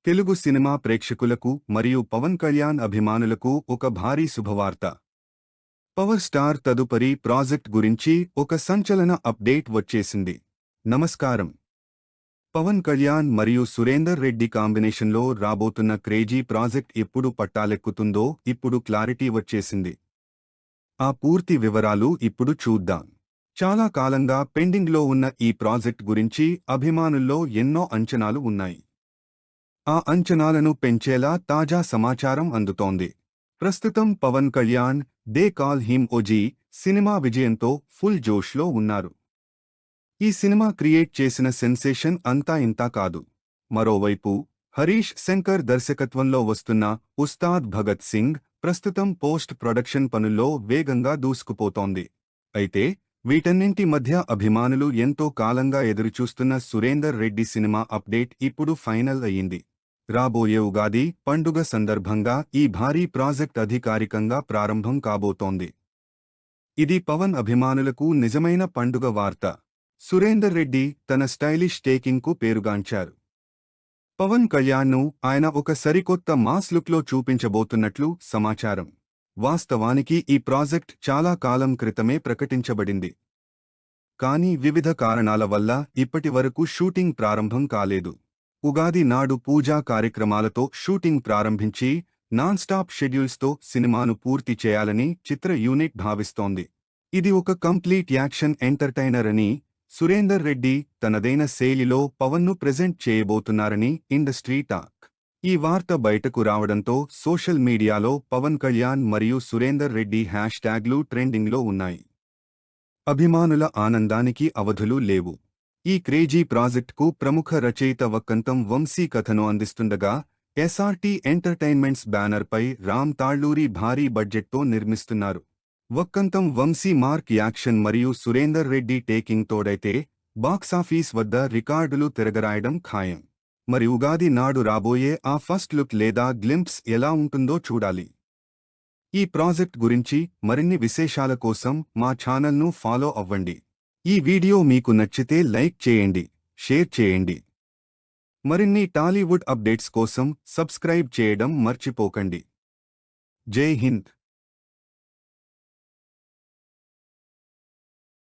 Telugu cinema ప్రేక్షకులకు మరియు పవన్ కళ్యాణ్ అభిమానులకు ఒక భారీ శుభవార్త. పవర్ స్టార్ తదుపరి ప్రాజెక్ట్ గురించి ఒక సంచలన అప్డేట్ వచ్చేసింది. నమస్కారం. పవన్ కళ్యాణ్ మరియు సురేందర్ రెడ్డి కాంబినేషన్లో రాబోతున్న క్రేజీ ప్రాజెక్ట్ ఎప్పుడు పట్టాలెక్కుతుందో ఇప్పుడు క్లారిటీ వచ్చేసింది. ఆ పూర్తి వివరాలు ఇప్పుడు చూద్దాం. చాలా కాలంగా పెండింగ్లో ఉన్న ఈ ప్రాజెక్ట్ గురించి అభిమానుల్లో ఎన్నో అంచనాలు ఉన్నాయి. ఆ అంచనాలను పెంచేలా తాజా సమాచారం అందుతోంది. ప్రస్తుతం Pawan Kalyan they call him OG cinema విజయంతో ఫుల్ జోష్లో ఉన్నారు. ఈ సినిమా క్రియేట్ చేసిన సెన్సేషన్ అంతా ఇంతా కాదు. మరోవైపు హరీష్ శంకర్ దర్శకత్వంలో వస్తున్న ఉస్తాద్ భగత్ సింగ్ ప్రస్తుతం పోస్ట్ ప్రొడక్షన్ పనుల్లో వేగంగా దూసుకుపోతోంది. అయితే వీటన్నింటి మధ్య అభిమానులు ఎంతో కాలంగా ఎదురుచూస్తున్న సురేందర్ రెడ్డి సినిమా అప్డేట్ ఇప్పుడు ఫైనల్ అయ్యింది. రాబోయే ఉగాది పండుగ సందర్భంగా ఈ భారీ ప్రాజెక్ట్ అధికారికంగా ప్రారంభం కాబోతోంది. ఇది పవన్ అభిమానులకు నిజమైన పండుగ వార్త. సురేందర్ రెడ్డి తన స్టైలిష్ టేకింగ్కు పేరుగాంచారు. పవన్ కళ్యాణ్ను ఆయన ఒక సరికొత్త మాస్ లుక్లో చూపించబోతున్నట్లు సమాచారం. వాస్తవానికి ఈ ప్రాజెక్ట్ చాలా కాలం క్రితమే ప్రకటించబడింది. కానీ వివిధ కారణాల వల్ల ఇప్పటివరకు షూటింగ్ ప్రారంభం కాలేదు. ఉగాది నాడు పూజా కార్యక్రమాలతో షూటింగ్ ప్రారంభించి నాన్ స్టాప్ షెడ్యూల్స్తో సినిమాను పూర్తి చేయాలని చిత్ర యూనిట్ భావిస్తోంది. ఇది ఒక కంప్లీట్ యాక్షన్ ఎంటర్టైనర్ అని, సురేందర్ రెడ్డి తనదైన శైలిలో పవన్ను ప్రెజెంట్ చేయబోతున్నారని ఇండస్ట్రీ టాక్. ఈ వార్త బయటకు రావడంతో సోషల్ మీడియాలో పవన్ కళ్యాణ్ మరియు సురేందర్ రెడ్డి హ్యాష్ ట్యాగ్లు ట్రెండింగ్లో ఉన్నాయి. అభిమానుల ఆనందానికి అవధులు లేవు. ఈ క్రేజీ ప్రాజెక్ట్కు ప్రముఖ రచయిత వక్కంతం వంశీ కథను అందిస్తుండగా ఎస్ఆర్టీ ఎంటర్టైన్మెంట్స్ బ్యానర్పై రామ్ తాళ్లూరి భారీ బడ్జెట్తో నిర్మిస్తున్నారు. వక్కంతం వంశీ మార్క్ యాక్షన్ మరియు సురేందర్ రెడ్డి టేకింగ్ తోడైతే బాక్సాఫీస్ వద్ద రికార్డులు తిరగరాయడం ఖాయం. మరి ఉగాది నాడు రాబోయే ఆ ఫస్ట్ లుక్ లేదా గ్లింప్స్ ఎలా ఉంటుందో చూడాలి. ఈ ప్రాజెక్ట్ గురించి మరిన్ని విశేషాల కోసం మా ఛానల్ను ఫాలో అవ్వండి. ఈ వీడియో మీకు నచ్చితే లైక్ చేయండి, షేర్ చేయండి. మరిన్ని టాలీవుడ్ అప్డేట్స్ కోసం సబ్స్క్రైబ్ చేయడం మర్చిపోకండి. జై హింద్.